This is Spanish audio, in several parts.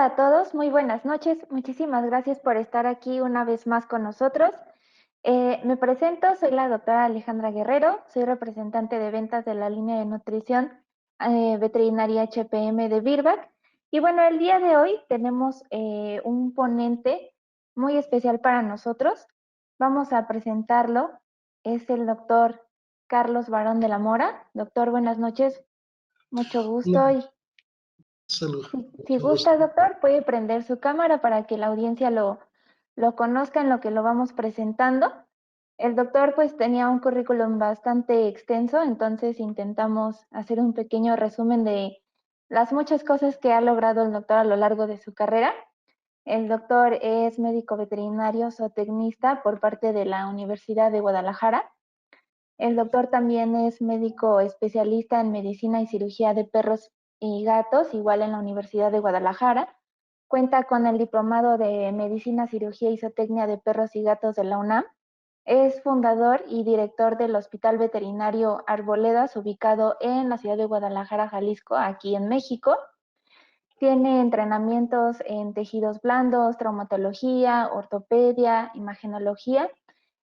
a todos, muy buenas noches. Muchísimas gracias por estar aquí una vez más con nosotros. Me presento, soy la doctora Alejandra Guerrero, soy representante de ventas de la línea de nutrición veterinaria HPM de Virbac. Y bueno, el día de hoy tenemos un ponente muy especial para nosotros. Vamos a presentarlo, es el doctor Carlos Barón de la Mora. Doctor, buenas noches, mucho gusto. Y Salud. si gusta, doctor, puede prender su cámara para que la audiencia lo conozca en lo que lo vamos presentando. El doctor pues tenía un currículum bastante extenso, entonces intentamos hacer un pequeño resumen de las muchas cosas que ha logrado el doctor a lo largo de su carrera. El doctor es médico veterinario zootecnista por parte de la Universidad de Guadalajara. El doctor también es médico especialista en medicina y cirugía de perros y gatos, igual en la Universidad de Guadalajara. Cuenta con el diplomado de medicina, cirugía y zootecnia de perros y gatos de la UNAM. Es fundador y director del Hospital Veterinario Arboledas, ubicado en la ciudad de Guadalajara, Jalisco, aquí en México. Tiene entrenamientos en tejidos blandos, traumatología, ortopedia, imagenología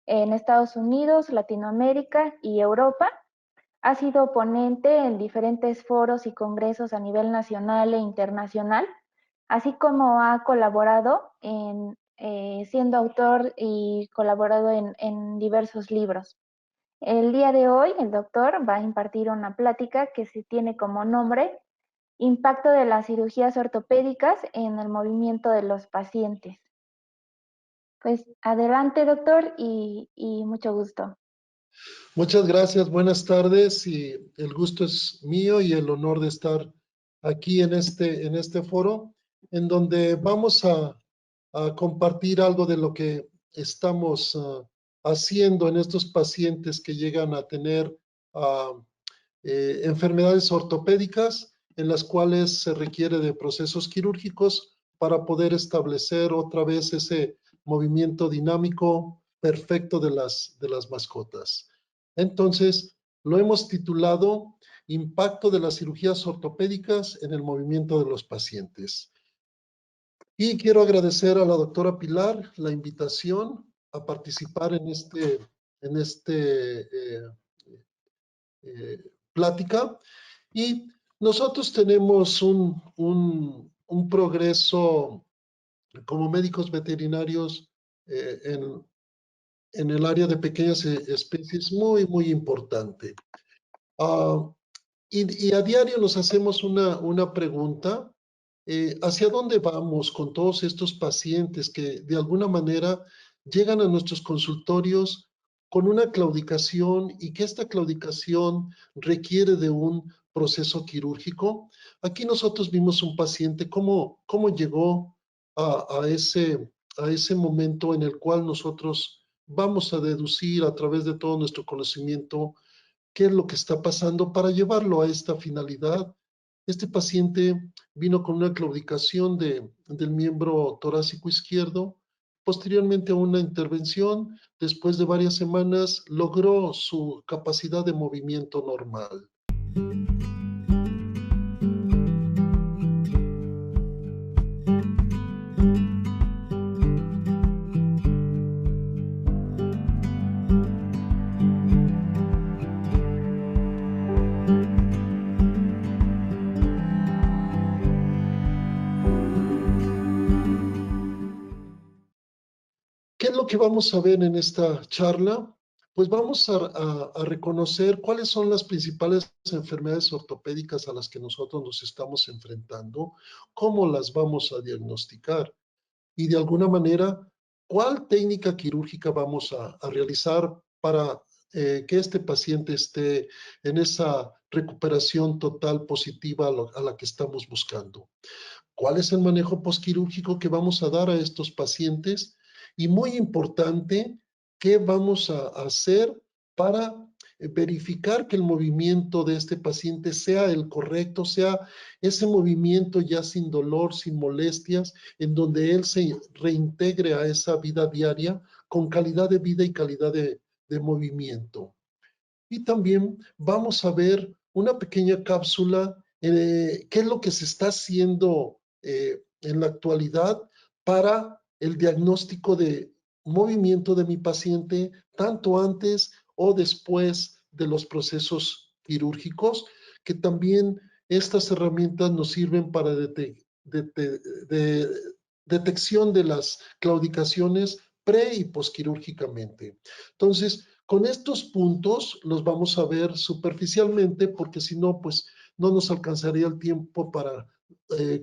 en Estados Unidos, Latinoamérica y Europa. Ha sido ponente en diferentes foros y congresos a nivel nacional e internacional, así como ha colaborado siendo autor y colaborado en diversos libros. El día de hoy, el doctor va a impartir una plática que se tiene como nombre Impacto de las cirugías ortopédicas en el movimiento de los pacientes. Pues adelante, doctor, y mucho gusto. Muchas gracias, buenas tardes, y el gusto es mío y el honor de estar aquí en este foro, en donde vamos a compartir algo de lo que estamos haciendo en estos pacientes que llegan a tener enfermedades ortopédicas en las cuales se requiere de procesos quirúrgicos para poder establecer otra vez ese movimiento dinámico perfecto de las mascotas. Entonces, lo hemos titulado Impacto de las cirugías ortopédicas en el movimiento de los pacientes. Y quiero agradecer a la doctora Pilar la invitación a participar en plática. Y nosotros tenemos un progreso como médicos veterinarios en el área de pequeñas especies muy, muy importante. Y a diario nos hacemos una pregunta, ¿hacia dónde vamos con todos estos pacientes que de alguna manera llegan a nuestros consultorios con una claudicación y que esta claudicación requiere de un proceso quirúrgico? Aquí nosotros vimos un paciente, cómo llegó a ese momento en el cual nosotros vamos a deducir a través de todo nuestro conocimiento qué es lo que está pasando para llevarlo a esta finalidad. Este paciente vino con una claudicación del miembro torácico izquierdo. Posteriormente a una intervención, después de varias semanas, logró su capacidad de movimiento normal. ¿Qué es lo que vamos a ver en esta charla? Pues vamos a reconocer cuáles son las principales enfermedades ortopédicas a las que nosotros nos estamos enfrentando, cómo las vamos a diagnosticar y de alguna manera cuál técnica quirúrgica vamos a realizar para que este paciente esté en esa recuperación total positiva a la que estamos buscando. ¿Cuál es el manejo postquirúrgico que vamos a dar a estos pacientes? Y muy importante, ¿qué vamos a hacer para verificar que el movimiento de este paciente sea el correcto, sea ese movimiento ya sin dolor, sin molestias, en donde él se reintegre a esa vida diaria con calidad de vida y calidad de movimiento? Y también vamos a ver una pequeña cápsula, qué es lo que se está haciendo en la actualidad para el diagnóstico de movimiento de mi paciente, tanto antes o después de los procesos quirúrgicos, que también estas herramientas nos sirven para detección de las claudicaciones pre y posquirúrgicamente. Entonces, con estos puntos los vamos a ver superficialmente, porque si no, pues no nos alcanzaría el tiempo para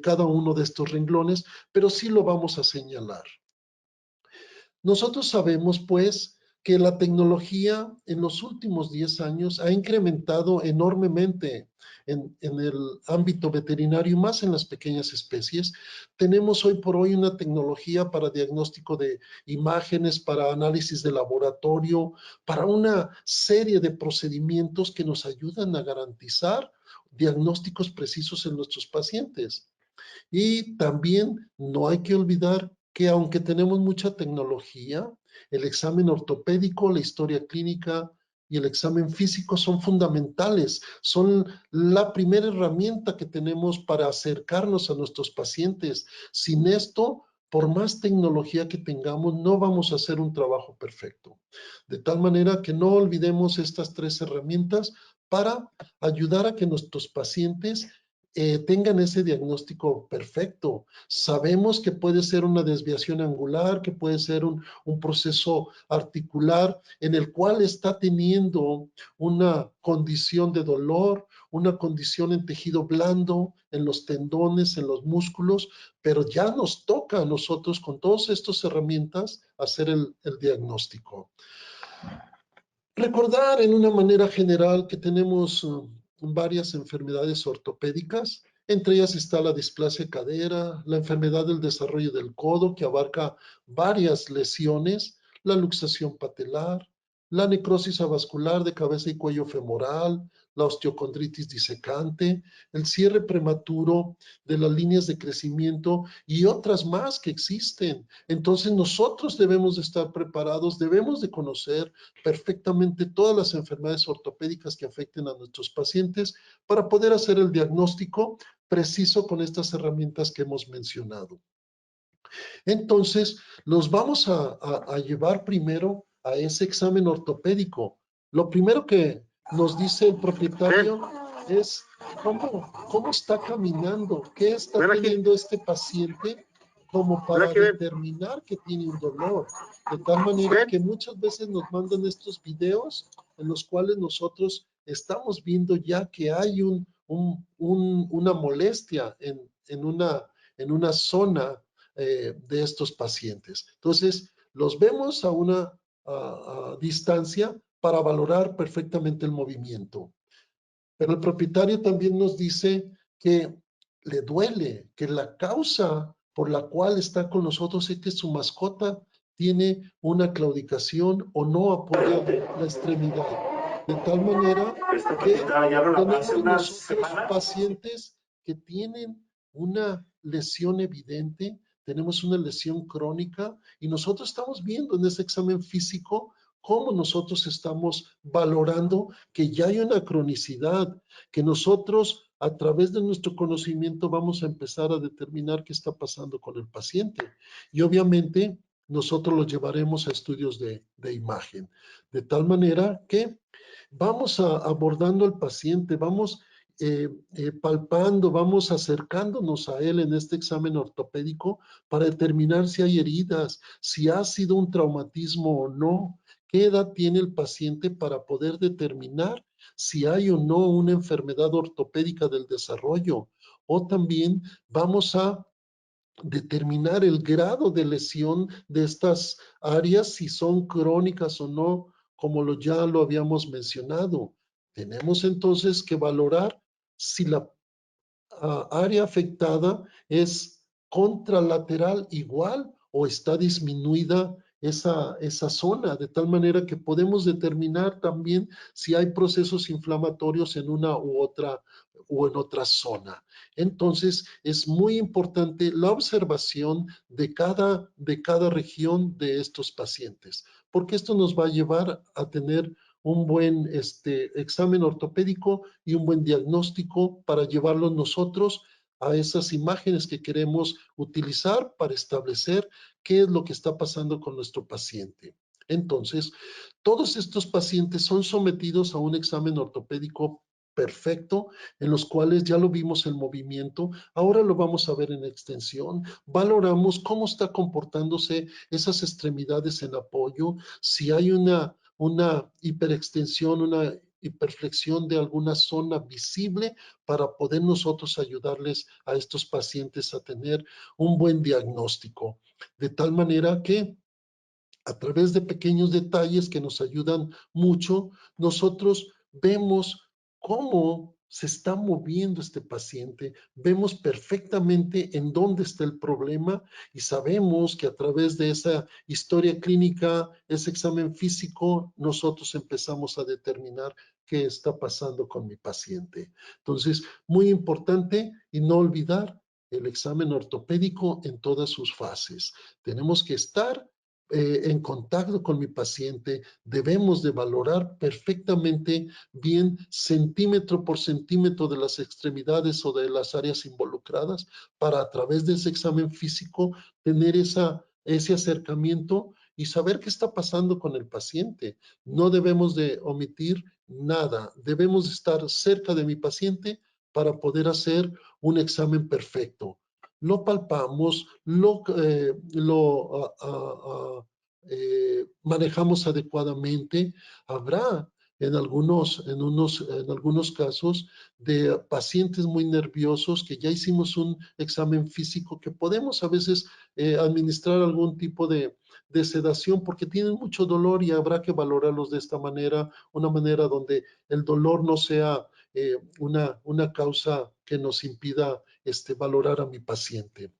cada uno de estos renglones, pero sí lo vamos a señalar. Nosotros sabemos, pues, que la tecnología en los últimos 10 años ha incrementado enormemente en el ámbito veterinario y más en las pequeñas especies. Tenemos hoy por hoy una tecnología para diagnóstico de imágenes, para análisis de laboratorio, para una serie de procedimientos que nos ayudan a garantizar diagnósticos precisos en nuestros pacientes. Y también no hay que olvidar que aunque tenemos mucha tecnología, el examen ortopédico, la historia clínica y el examen físico son fundamentales, son la primera herramienta que tenemos para acercarnos a nuestros pacientes. Sin esto, por más tecnología que tengamos, no vamos a hacer un trabajo perfecto. De tal manera que no olvidemos estas tres herramientas para ayudar a que nuestros pacientes tengan ese diagnóstico perfecto. Sabemos que puede ser una desviación angular, que puede ser un proceso articular en el cual está teniendo una condición de dolor, una condición en tejido blando, en los tendones, en los músculos, pero ya nos toca a nosotros con todas estas herramientas hacer el diagnóstico. Recordar en una manera general que tenemos varias enfermedades ortopédicas. Entre ellas está la displasia cadera, la enfermedad del desarrollo del codo, que abarca varias lesiones, la luxación patelar, la necrosis avascular de cabeza y cuello femoral, la osteocondritis disecante, el cierre prematuro de las líneas de crecimiento y otras más que existen. Entonces nosotros debemos de estar preparados, debemos de conocer perfectamente todas las enfermedades ortopédicas que afecten a nuestros pacientes para poder hacer el diagnóstico preciso con estas herramientas que hemos mencionado. Entonces, los vamos a llevar primero a ese examen ortopédico. Lo primero que nos dice el propietario es cómo está caminando, qué está teniendo este paciente como para determinar que tiene un dolor. De tal manera que muchas veces nos mandan estos videos en los cuales nosotros estamos viendo ya que hay una molestia en una zona de estos pacientes. Entonces, los vemos a una distancia para valorar perfectamente el movimiento. Pero el propietario también nos dice que le duele, que la causa por la cual está con nosotros es que su mascota tiene una claudicación o no apoya la extremidad. De tal manera que tenemos nosotros pacientes que tienen una lesión evidente, tenemos una lesión crónica y nosotros estamos viendo en ese examen físico cómo nosotros estamos valorando que ya hay una cronicidad, que nosotros a través de nuestro conocimiento vamos a empezar a determinar qué está pasando con el paciente. Y obviamente nosotros lo llevaremos a estudios de imagen, de tal manera que vamos abordando al paciente, vamos palpando, vamos acercándonos a él en este examen ortopédico para determinar si hay heridas, si ha sido un traumatismo o no, qué edad tiene el paciente para poder determinar si hay o no una enfermedad ortopédica del desarrollo. O también vamos a determinar el grado de lesión de estas áreas, si son crónicas o no, como ya lo habíamos mencionado. Tenemos entonces que valorar si la área afectada es contralateral igual o está disminuida esa zona, de tal manera que podemos determinar también si hay procesos inflamatorios en una u otra o en otra zona. Entonces, es muy importante la observación de cada región de estos pacientes, porque esto nos va a llevar a tener un buen examen ortopédico y un buen diagnóstico para llevarlo nosotros a esas imágenes que queremos utilizar para establecer qué es lo que está pasando con nuestro paciente. Entonces, todos estos pacientes son sometidos a un examen ortopédico perfecto, en los cuales ya lo vimos en movimiento, ahora lo vamos a ver en extensión, valoramos cómo está comportándose esas extremidades en apoyo, si hay una hiperextensión, una hiperflexión de alguna zona visible para poder nosotros ayudarles a estos pacientes a tener un buen diagnóstico. De tal manera que a través de pequeños detalles que nos ayudan mucho, nosotros vemos cómo se está moviendo este paciente, vemos perfectamente en dónde está el problema y sabemos que a través de esa historia clínica, ese examen físico, nosotros empezamos a determinar qué está pasando con mi paciente. Entonces, muy importante y no olvidar el examen ortopédico en todas sus fases. Tenemos que estar en contacto con mi paciente, debemos de valorar perfectamente bien centímetro por centímetro de las extremidades o de las áreas involucradas para a través de ese examen físico tener ese acercamiento y saber qué está pasando con el paciente. No debemos de omitir nada, debemos de estar cerca de mi paciente para poder hacer un examen perfecto. Lo palpamos, manejamos adecuadamente. Habrá en algunos casos de pacientes muy nerviosos que ya hicimos un examen físico que podemos a veces administrar algún tipo de sedación porque tienen mucho dolor y habrá que valorarlos de esta manera, una manera donde el dolor no sea una causa que nos impida valorar a mi paciente.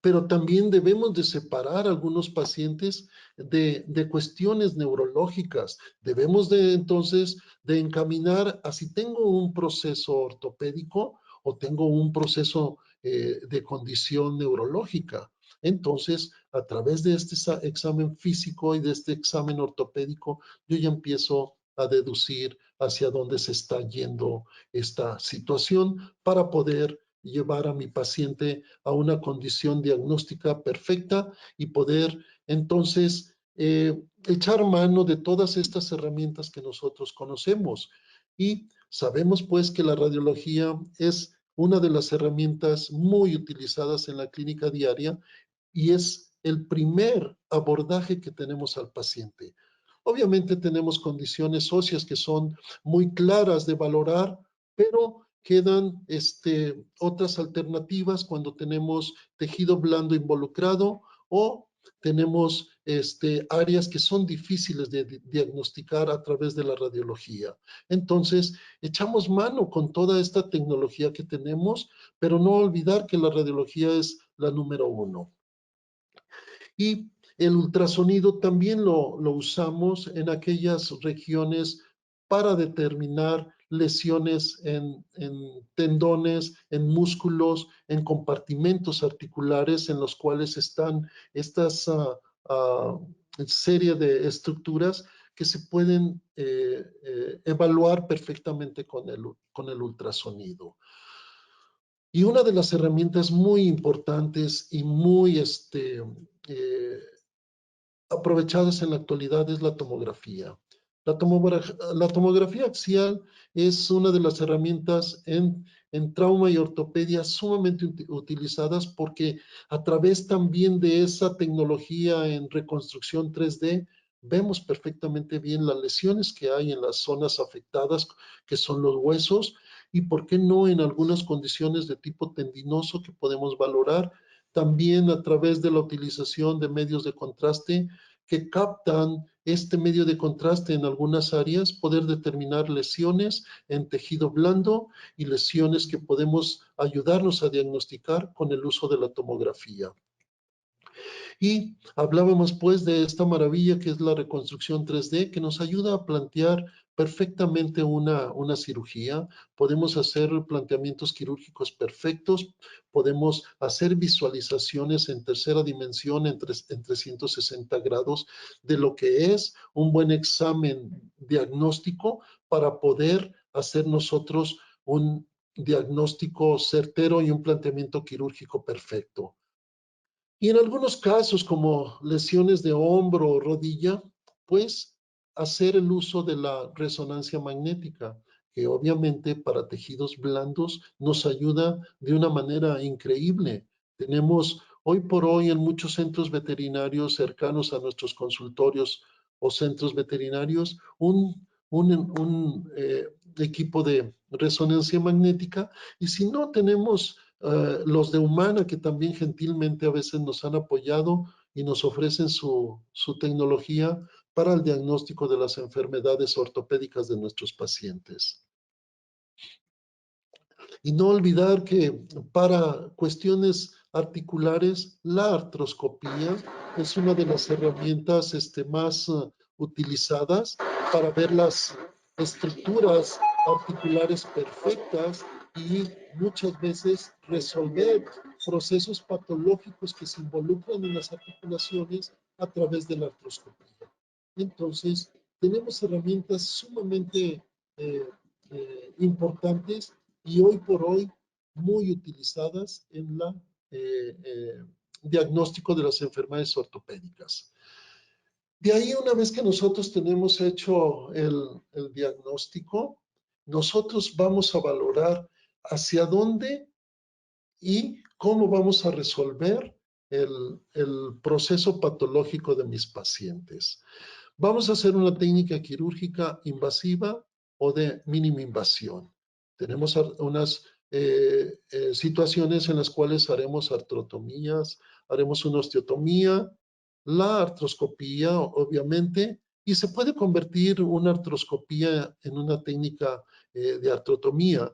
Pero también debemos de separar a algunos pacientes de cuestiones neurológicas. Debemos de entonces de encaminar a si tengo un proceso ortopédico o tengo un proceso de condición neurológica. Entonces, a través de este examen físico y de este examen ortopédico, yo ya empiezo a deducir hacia dónde se está yendo esta situación para poder llevar a mi paciente a una condición diagnóstica perfecta y poder entonces echar mano de todas estas herramientas que nosotros conocemos. Y sabemos pues que la radiología es una de las herramientas muy utilizadas en la clínica diaria y es el primer abordaje que tenemos al paciente. Obviamente tenemos condiciones óseas que son muy claras de valorar, pero quedan otras alternativas cuando tenemos tejido blando involucrado o tenemos áreas que son difíciles de diagnosticar a través de la radiología. Entonces, echamos mano con toda esta tecnología que tenemos, pero no olvidar que la radiología es la número uno. Y el ultrasonido también lo usamos en aquellas regiones para determinar lesiones en tendones, en músculos, en compartimentos articulares en los cuales están estas serie de estructuras que se pueden evaluar perfectamente con el ultrasonido. Y una de las herramientas muy importantes y muy eh, aprovechadas en la actualidad es la tomografía. La tomografía axial es una de las herramientas en trauma y ortopedia sumamente utilizadas porque a través también de esa tecnología en reconstrucción 3D vemos perfectamente bien las lesiones que hay en las zonas afectadas, que son los huesos, y por qué no en algunas condiciones de tipo tendinoso que podemos valorar también a través de la utilización de medios de contraste que captan este medio de contraste en algunas áreas, poder determinar lesiones en tejido blando y lesiones que podemos ayudarnos a diagnosticar con el uso de la tomografía. Y hablábamos pues de esta maravilla que es la reconstrucción 3D que nos ayuda a plantear perfectamente una cirugía. Podemos hacer planteamientos quirúrgicos perfectos, podemos hacer visualizaciones en tercera dimensión en 360 grados de lo que es un buen examen diagnóstico para poder hacer nosotros diagnóstico certero y un planteamiento quirúrgico perfecto. Y en algunos casos, como lesiones de hombro o rodilla, pues hacer el uso de la resonancia magnética, que obviamente para tejidos blandos nos ayuda de una manera increíble. Tenemos hoy por hoy en muchos centros veterinarios cercanos a nuestros consultorios o centros veterinarios un equipo de resonancia magnética, y si no tenemos los de Humana, que también gentilmente a veces nos han apoyado y nos ofrecen su tecnología para el diagnóstico de las enfermedades ortopédicas de nuestros pacientes. Y no olvidar que para cuestiones articulares, la artroscopía es una de las herramientas más utilizadas para ver las estructuras articulares perfectas y muchas veces resolver procesos patológicos que se involucran en las articulaciones a través de la artroscopía. Entonces, tenemos herramientas sumamente importantes y hoy por hoy muy utilizadas en la diagnóstico de las enfermedades ortopédicas. De ahí, una vez que nosotros tenemos hecho el diagnóstico, nosotros vamos a valorar hacia dónde y cómo vamos a resolver el proceso patológico de mis pacientes. Vamos a hacer una técnica quirúrgica invasiva o de mínima invasión. Tenemos unas situaciones en las cuales haremos artrotomías, haremos una osteotomía, la artroscopía, obviamente, y se puede convertir una artroscopía en una técnica de artrotomía.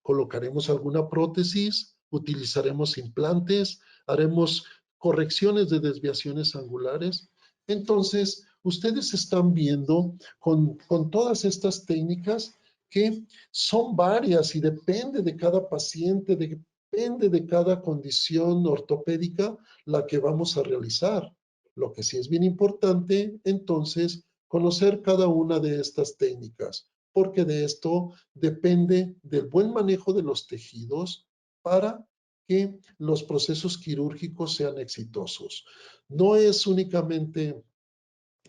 Colocaremos alguna prótesis, utilizaremos implantes, haremos correcciones de desviaciones angulares. Entonces, ustedes están viendo con todas estas técnicas que son varias y depende de cada paciente, depende de cada condición ortopédica la que vamos a realizar. Lo que sí es bien importante, entonces, conocer cada una de estas técnicas, porque de esto depende del buen manejo de los tejidos para que los procesos quirúrgicos sean exitosos. No es únicamente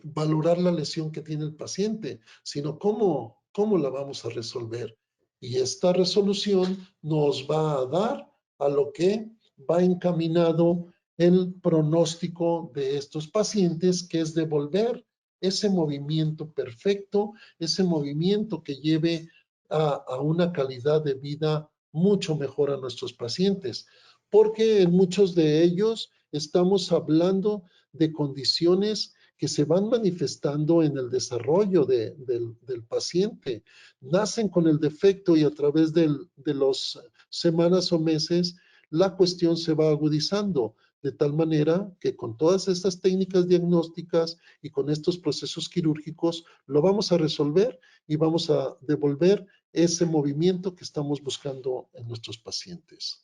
valorar la lesión que tiene el paciente, sino cómo la vamos a resolver. Y esta resolución nos va a dar a lo que va encaminado el pronóstico de estos pacientes, que es devolver ese movimiento perfecto, ese movimiento que lleve a una calidad de vida mucho mejor a nuestros pacientes, porque en muchos de ellos estamos hablando de condiciones que se van manifestando en el desarrollo del paciente. Nacen con el defecto y a través de las semanas o meses la cuestión se va agudizando, de tal manera que con todas estas técnicas diagnósticas y con estos procesos quirúrgicos lo vamos a resolver y vamos a devolver ese movimiento que estamos buscando en nuestros pacientes.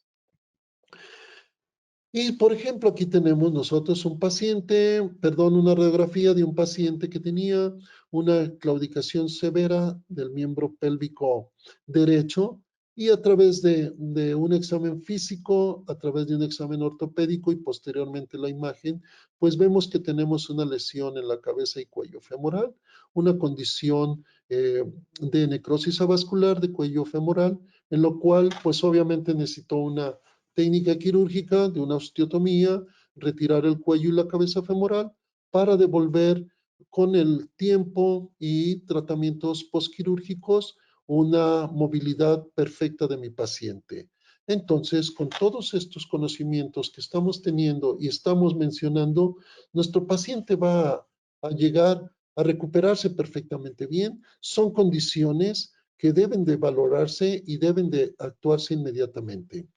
Y, por ejemplo, aquí tenemos nosotros una radiografía de un paciente que tenía una claudicación severa del miembro pélvico derecho, y a través de un examen físico, a través de un examen ortopédico y posteriormente la imagen, pues vemos que tenemos una lesión en la cabeza y cuello femoral, una condición de necrosis avascular de cuello femoral, en lo cual pues obviamente necesitó una técnica quirúrgica de una osteotomía, retirar el cuello y la cabeza femoral para devolver con el tiempo y tratamientos postquirúrgicos una movilidad perfecta de mi paciente. Entonces, con todos estos conocimientos que estamos teniendo y estamos mencionando, nuestro paciente va a llegar a recuperarse perfectamente bien. Son condiciones que deben de valorarse y deben de actuarse inmediatamente.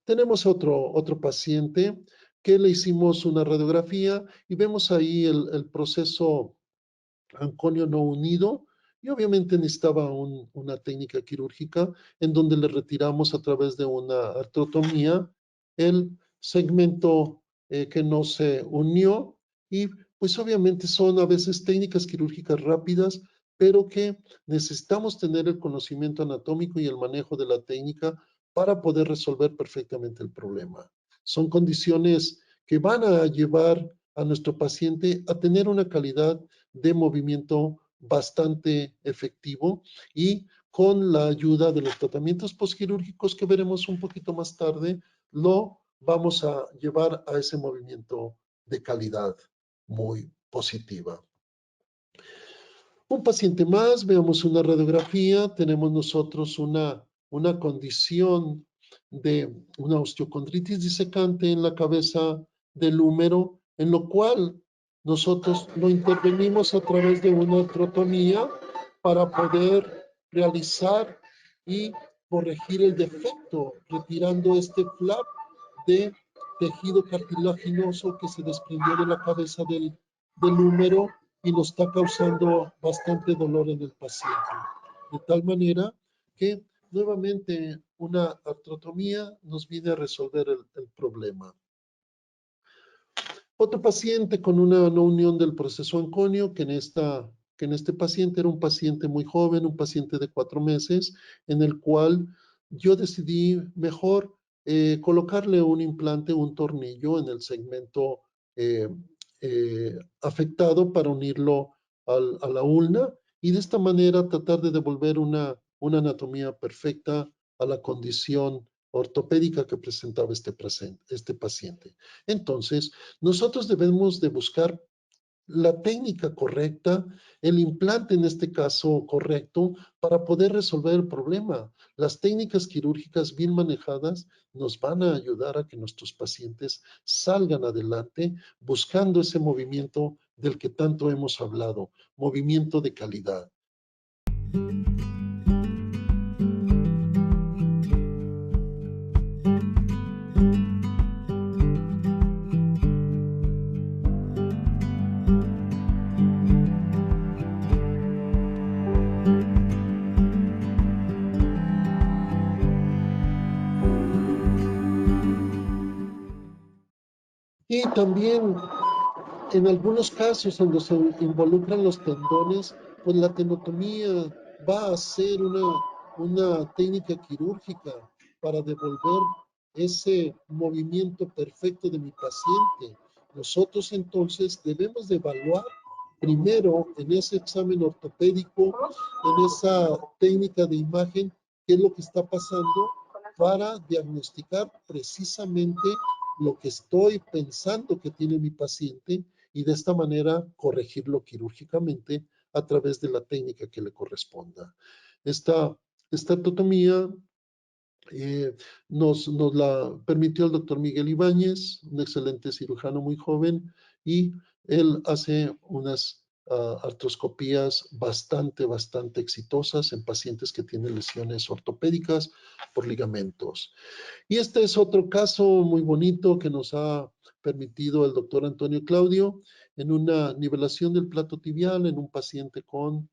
Tenemos otro paciente que le hicimos una radiografía y vemos ahí el proceso anconio no unido, y obviamente necesitaba una técnica quirúrgica en donde le retiramos a través de una artrotomía el segmento que no se unió, y pues obviamente son a veces técnicas quirúrgicas rápidas pero que necesitamos tener el conocimiento anatómico y el manejo de la técnica para poder resolver perfectamente el problema. Son condiciones que van a llevar a nuestro paciente a tener una calidad de movimiento bastante efectivo y con la ayuda de los tratamientos posquirúrgicos que veremos un poquito más tarde, lo vamos a llevar a ese movimiento de calidad muy positiva. Un paciente más, veamos una radiografía, tenemos nosotros una condición de una osteocondritis disecante en la cabeza del húmero, en lo cual nosotros lo intervenimos a través de una artrotomía para poder realizar y corregir el defecto, retirando este flap de tejido cartilaginoso que se desprendió de la cabeza del húmero y nos está causando bastante dolor en el paciente. De tal manera que nuevamente una artrotomía nos viene a resolver el problema. Otro paciente con una no unión del proceso anconio, que en este paciente era un paciente muy joven, un paciente de 4 meses, en el cual yo decidí mejor colocarle un implante, un tornillo en el segmento afectado para unirlo a la ulna y de esta manera tratar de devolver una anatomía perfecta a la condición ortopédica que presentaba este paciente. Entonces, nosotros debemos de buscar la técnica correcta, el implante en este caso correcto, para poder resolver el problema. Las técnicas quirúrgicas bien manejadas nos van a ayudar a que nuestros pacientes salgan adelante buscando ese movimiento del que tanto hemos hablado, movimiento de calidad. Y también en algunos casos donde se involucran los tendones, pues la tenotomía va a ser una técnica quirúrgica para devolver ese movimiento perfecto de mi paciente. Nosotros entonces debemos de evaluar primero en ese examen ortopédico, en esa técnica de imagen, qué es lo que está pasando para diagnosticar precisamente lo que estoy pensando que tiene mi paciente y de esta manera corregirlo quirúrgicamente a través de la técnica que le corresponda. Esta artrotomía nos la permitió el doctor Miguel Ibáñez, un excelente cirujano muy joven, y él hace unas artroscopías bastante exitosas en pacientes que tienen lesiones ortopédicas por ligamentos. Y este es otro caso muy bonito que nos ha permitido el doctor Antonio Claudio en una nivelación del plato tibial en un paciente con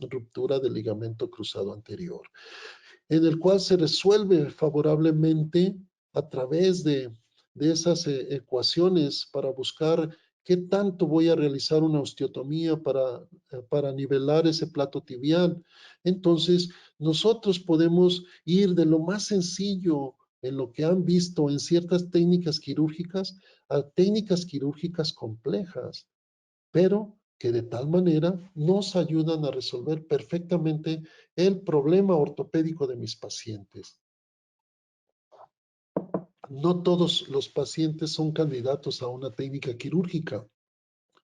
ruptura del ligamento cruzado anterior, en el cual se resuelve favorablemente a través de esas ecuaciones para buscar qué tanto voy a realizar una osteotomía para nivelar ese plato tibial. Entonces, nosotros podemos ir de lo más sencillo en lo que han visto en ciertas técnicas quirúrgicas a técnicas quirúrgicas complejas, pero que de tal manera nos ayudan a resolver perfectamente el problema ortopédico de mis pacientes. No todos los pacientes son candidatos a una técnica quirúrgica.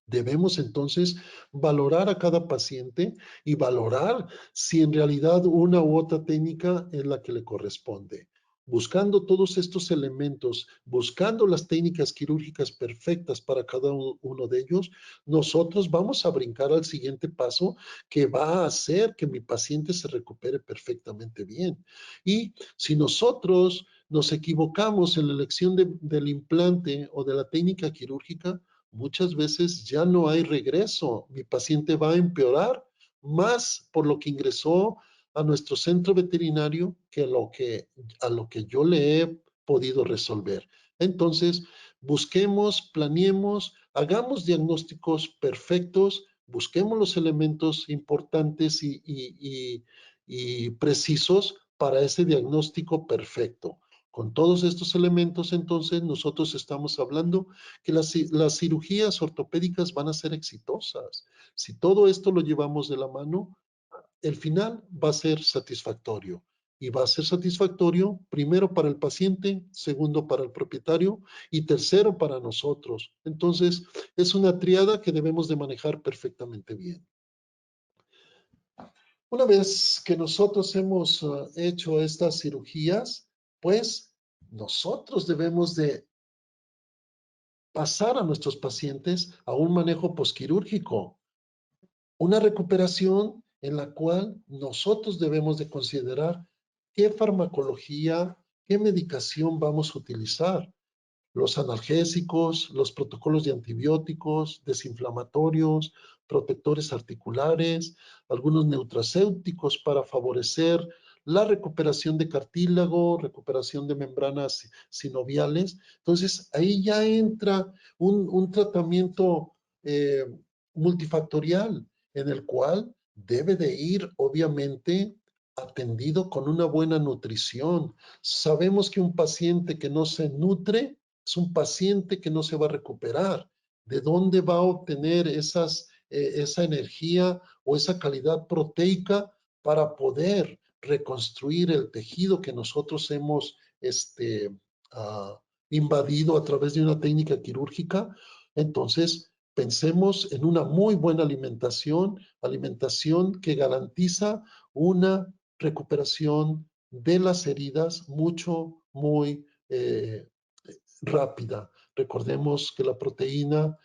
Debemos entonces valorar a cada paciente y valorar si en realidad una u otra técnica es la que le corresponde. Buscando todos estos elementos, buscando las técnicas quirúrgicas perfectas para cada uno de ellos, nosotros vamos a brincar al siguiente paso que va a hacer que mi paciente se recupere perfectamente bien. Y si nosotros nos equivocamos en la elección del implante o de la técnica quirúrgica, muchas veces ya no hay regreso. Mi paciente va a empeorar más por lo que ingresó a nuestro centro veterinario que a lo que yo le he podido resolver. Entonces, busquemos, planeemos, hagamos diagnósticos perfectos busquemos los elementos importantes y precisos para ese diagnóstico perfecto. Con todos estos elementos, entonces, nosotros estamos hablando que las cirugías ortopédicas van a ser exitosas. Si todo esto lo llevamos de la mano, el final va a ser satisfactorio. Y va a ser satisfactorio primero para el paciente, segundo para el propietario y tercero para nosotros. Entonces, es una triada que debemos de manejar perfectamente bien. Una vez que nosotros hemos hecho estas cirugías, pues nosotros debemos de pasar a nuestros pacientes a un manejo posquirúrgico, una recuperación en la cual nosotros debemos de considerar qué farmacología, qué medicación vamos a utilizar. Los analgésicos, los protocolos de antibióticos, desinflamatorios, protectores articulares, algunos nutracéuticos para favorecer la recuperación de cartílago, recuperación de membranas sinoviales. Entonces, ahí ya entra un tratamiento eh, multifactorial en el cual debe de ir, obviamente, atendido con una buena nutrición. Sabemos que un paciente que no se nutre es un paciente que no se va a recuperar. ¿De dónde va a obtener esa energía o esa calidad proteica para poder reconstruir el tejido que nosotros hemos uh, invadido a través de una técnica quirúrgica? Entonces, pensemos en una muy buena alimentación que garantiza una recuperación de las heridas muy rápida. Recordemos que la proteína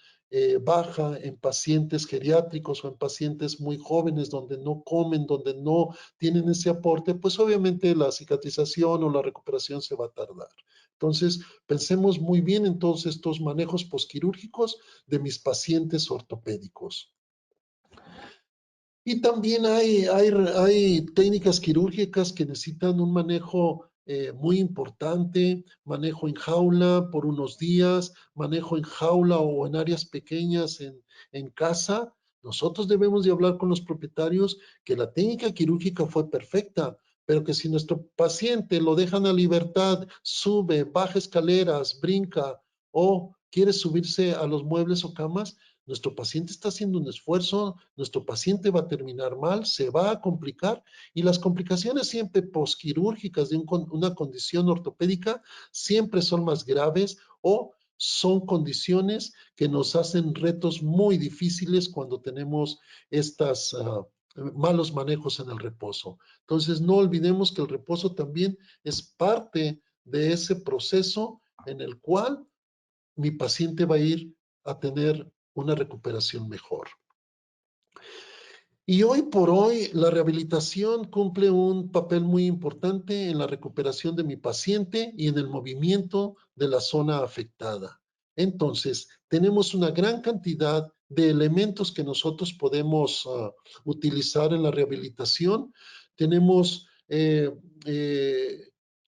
baja en pacientes geriátricos o en pacientes muy jóvenes donde no comen, donde no tienen ese aporte, pues obviamente la cicatrización o la recuperación se va a tardar. Entonces, pensemos muy bien en todos estos manejos posquirúrgicos de mis pacientes ortopédicos. Y también hay técnicas quirúrgicas que necesitan un manejo muy importante, manejo en jaula por unos días, manejo en jaula o en áreas pequeñas en casa. Nosotros debemos de hablar con los propietarios que la técnica quirúrgica fue perfecta, pero que si nuestro paciente lo dejan a libertad, sube, baja escaleras, brinca o quiere subirse a los muebles o camas, nuestro paciente está haciendo un esfuerzo, nuestro paciente va a terminar mal, se va a complicar y las complicaciones siempre posquirúrgicas de una condición ortopédica siempre son más graves o son condiciones que nos hacen retos muy difíciles cuando tenemos estos malos manejos en el reposo. Entonces, no olvidemos que el reposo también es parte de ese proceso en el cual mi paciente va a ir a tener una recuperación mejor. Y hoy por hoy la rehabilitación cumple un papel muy importante en la recuperación de mi paciente y en el movimiento de la zona afectada. Entonces, tenemos una gran cantidad de elementos que nosotros podemos utilizar en la rehabilitación. Tenemos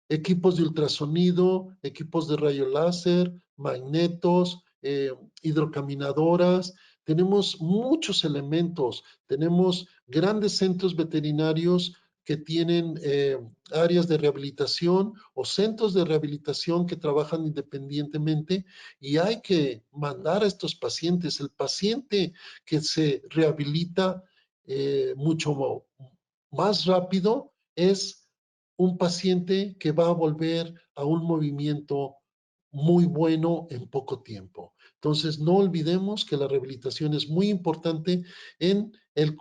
equipos de ultrasonido, equipos de rayo láser, magnetos, hidrocaminadoras. Tenemos muchos elementos, tenemos grandes centros veterinarios que tienen áreas de rehabilitación o centros de rehabilitación que trabajan independientemente y hay que mandar a estos pacientes. El paciente que se rehabilita mucho más rápido es un paciente que va a volver a un movimiento muy bueno en poco tiempo. Entonces, no olvidemos que la rehabilitación es muy importante en el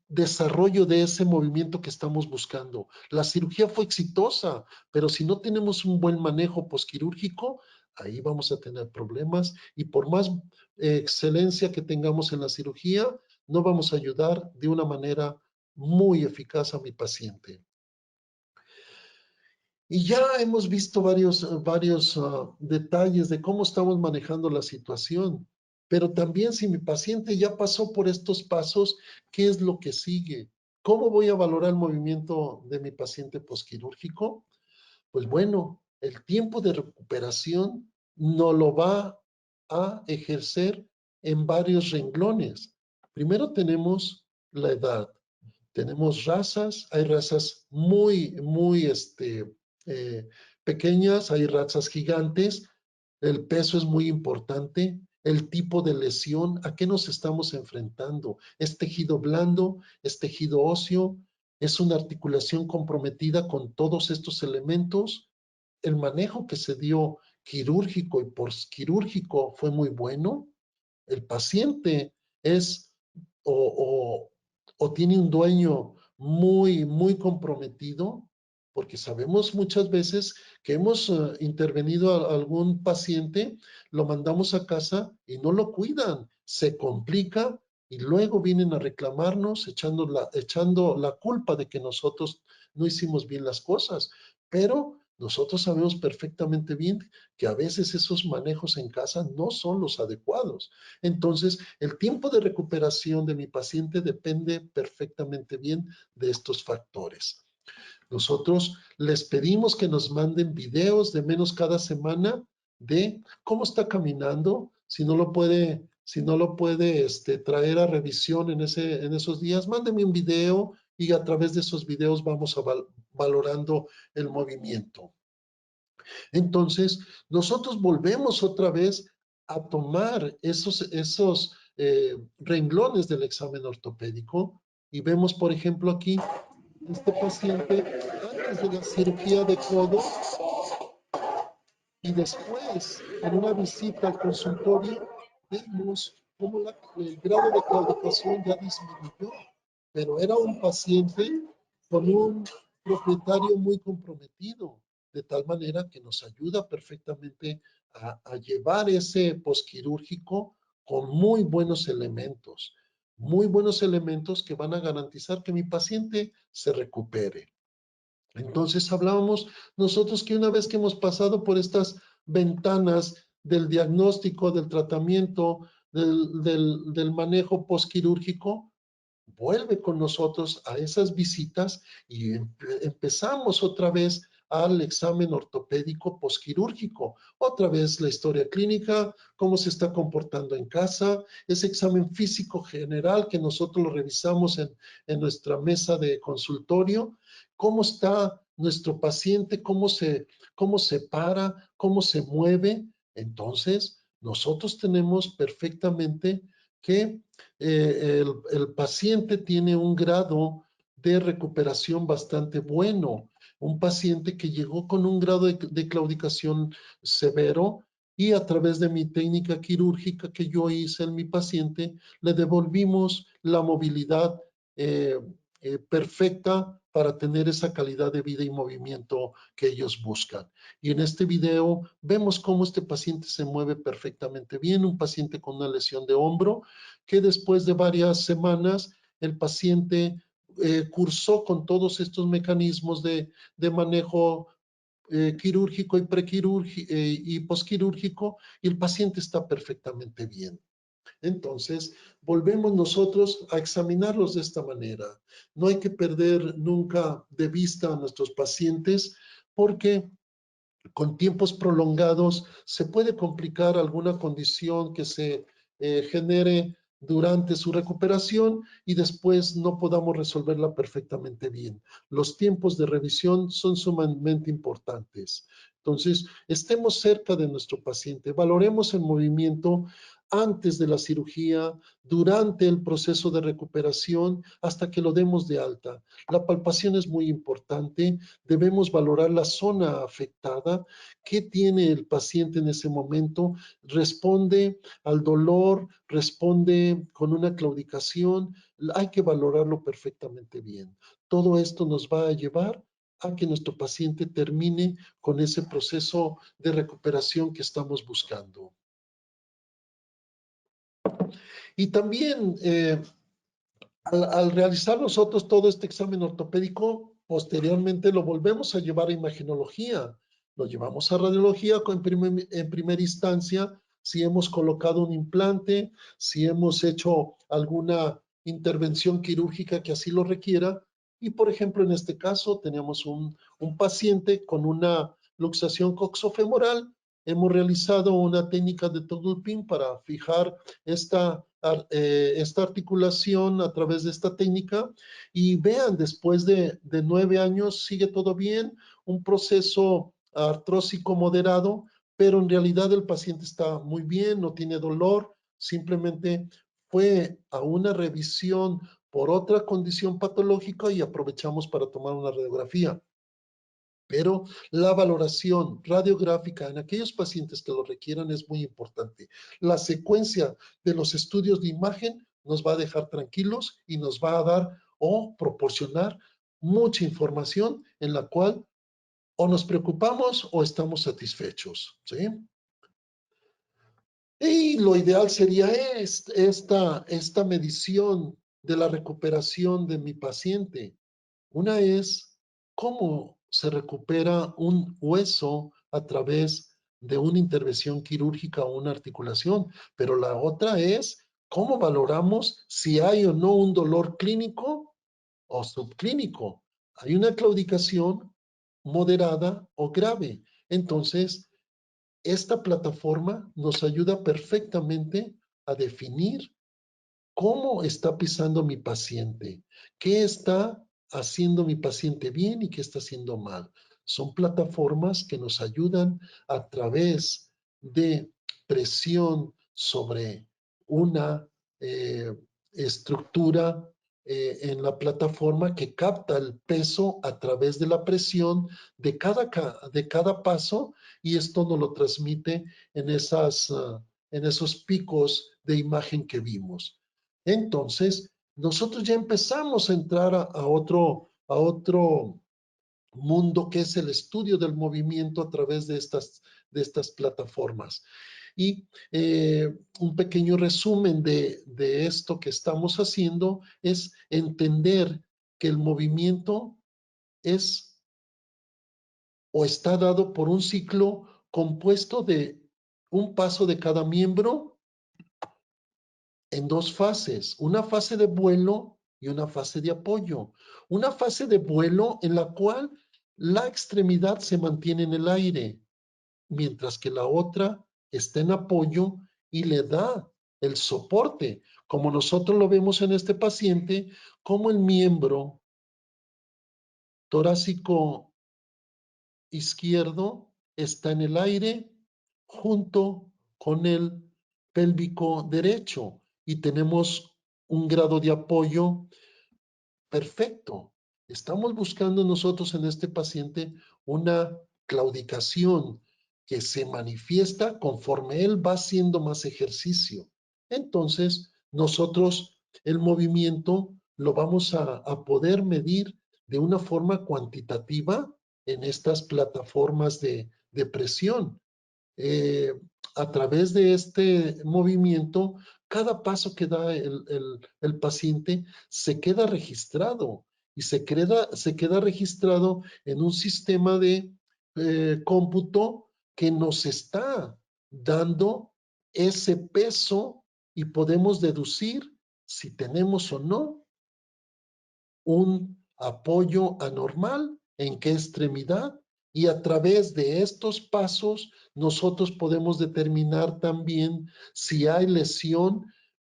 desarrollo de ese movimiento que estamos buscando. La cirugía fue exitosa, pero si no tenemos un buen manejo posquirúrgico, ahí vamos a tener problemas y por más excelencia que tengamos en la cirugía, no vamos a ayudar de una manera muy eficaz a mi paciente. Y ya hemos visto varios detalles de cómo estamos manejando la situación, pero también si mi paciente ya pasó por estos pasos, ¿qué es lo que sigue? ¿Cómo voy a valorar el movimiento de mi paciente posquirúrgico? Pues bueno, el tiempo de recuperación no lo va a ejercer en varios renglones. Primero tenemos la edad. Tenemos razas, hay razas muy pequeñas, hay razas gigantes, el peso es muy importante, el tipo de lesión, ¿a qué nos estamos enfrentando? ¿Es tejido blando? ¿Es tejido óseo? ¿Es una articulación comprometida con todos estos elementos? El manejo que se dio quirúrgico y postquirúrgico fue muy bueno. El paciente es o, o tiene un dueño muy comprometido, porque sabemos muchas veces que hemos intervenido a algún paciente, lo mandamos a casa y no lo cuidan, se complica y luego vienen a reclamarnos echando la culpa de que nosotros no hicimos bien las cosas. Pero nosotros sabemos perfectamente bien que a veces esos manejos en casa no son los adecuados. Entonces, el tiempo de recuperación de mi paciente depende perfectamente bien de estos factores. Nosotros les pedimos que nos manden videos de menos cada semana de cómo está caminando. Si no lo puede traer a revisión en esos días, mándeme un video y a través de esos videos vamos valorando el movimiento. Entonces, nosotros volvemos otra vez a tomar esos renglones del examen ortopédico y vemos, por ejemplo, aquí, este paciente antes de la cirugía de codo y después, en una visita al consultorio, vemos cómo el grado de claudicación ya disminuyó, pero era un paciente con un propietario muy comprometido, de tal manera que nos ayuda perfectamente a llevar ese posquirúrgico con muy buenos elementos que van a garantizar que mi paciente se recupere. Entonces hablábamos nosotros que una vez que hemos pasado por estas ventanas del diagnóstico, del tratamiento, del manejo postquirúrgico, vuelve con nosotros a esas visitas y empezamos otra vez al examen ortopédico postquirúrgico. Otra vez la historia clínica, cómo se está comportando en casa, ese examen físico general que nosotros lo revisamos en nuestra mesa de consultorio, cómo está nuestro paciente, cómo se para, cómo se mueve. Entonces, nosotros tenemos perfectamente que el paciente tiene un grado de recuperación bastante bueno. Un paciente que llegó con un grado de claudicación severo y a través de mi técnica quirúrgica que yo hice en mi paciente, le devolvimos la movilidad perfecta para tener esa calidad de vida y movimiento que ellos buscan. Y en este video vemos cómo este paciente se mueve perfectamente bien, un paciente con una lesión de hombro, que después de varias semanas el paciente cursó con todos estos mecanismos de manejo quirúrgico y prequirúrgico y posquirúrgico y el paciente está perfectamente bien. Entonces, volvemos nosotros a examinarlos de esta manera. No hay que perder nunca de vista a nuestros pacientes porque con tiempos prolongados se puede complicar alguna condición que se genere durante su recuperación y después no podamos resolverla perfectamente bien. Los tiempos de revisión son sumamente importantes. Entonces, estemos cerca de nuestro paciente, valoremos el movimiento antes de la cirugía, durante el proceso de recuperación, hasta que lo demos de alta. La palpación es muy importante, debemos valorar la zona afectada, qué tiene el paciente en ese momento, responde al dolor, responde con una claudicación, hay que valorarlo perfectamente bien. Todo esto nos va a llevar a que nuestro paciente termine con ese proceso de recuperación que estamos buscando. Y también al realizar nosotros todo este examen ortopédico, posteriormente lo volvemos a llevar a imagenología, lo llevamos a radiología en primera instancia, si hemos colocado un implante, si hemos hecho alguna intervención quirúrgica que así lo requiera. Y por ejemplo, en este caso tenemos un paciente con una luxación coxofemoral. Hemos realizado una técnica de toggle pin para fijar esta esta articulación a través de esta técnica y vean, después de 9 años sigue todo bien, un proceso artrósico moderado, pero en realidad el paciente está muy bien, no tiene dolor, simplemente fue a una revisión por otra condición patológica y aprovechamos para tomar una radiografía. Pero la valoración radiográfica en aquellos pacientes que lo requieran es muy importante. La secuencia de los estudios de imagen nos va a dejar tranquilos y nos va a dar o proporcionar mucha información en la cual o nos preocupamos o estamos satisfechos, ¿sí? Y lo ideal sería esta medición de la recuperación de mi paciente. Una es cómo se recupera un hueso a través de una intervención quirúrgica o una articulación, pero la otra es cómo valoramos si hay o no un dolor clínico o subclínico. Hay una claudicación moderada o grave. Entonces, esta plataforma nos ayuda perfectamente a definir cómo está pisando mi paciente, qué está haciendo mi paciente bien y qué está haciendo mal. Son plataformas que nos ayudan a través de presión sobre una estructura en la plataforma que capta el peso a través de la presión de cada paso y esto nos lo transmite en esos picos de imagen que vimos. Entonces, nosotros ya empezamos a entrar a otro mundo que es el estudio del movimiento a través de estas plataformas. Y un pequeño resumen de esto que estamos haciendo es entender que el movimiento es o está dado por un ciclo compuesto de un paso de cada miembro en dos fases, una fase de vuelo y una fase de apoyo. Una fase de vuelo en la cual la extremidad se mantiene en el aire, mientras que la otra está en apoyo y le da el soporte, como nosotros lo vemos en este paciente, como el miembro torácico izquierdo está en el aire junto con el pélvico derecho y tenemos un grado de apoyo perfecto. Estamos buscando nosotros en este paciente una claudicación que se manifiesta conforme él va haciendo más ejercicio. Entonces, nosotros el movimiento lo vamos a poder medir de una forma cuantitativa en estas plataformas de presión. Eh, a través de este movimiento, cada paso que da el paciente se queda registrado y se queda registrado en un sistema de cómputo que nos está dando ese peso y podemos deducir si tenemos o no un apoyo anormal, en qué extremidad, y a través de estos pasos nosotros podemos determinar también si hay lesión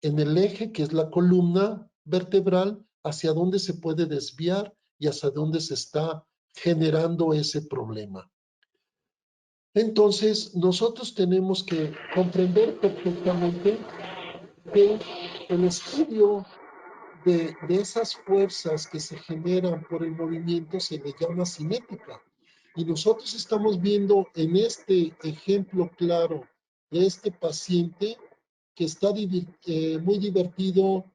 en el eje, que es la columna vertebral, hacia dónde se puede desviar y hacia dónde se está generando ese problema. Entonces, nosotros tenemos que comprender perfectamente que el estudio de esas fuerzas que se generan por el movimiento se le llama cinética. Y nosotros estamos viendo en este ejemplo claro de este paciente que está muy divertido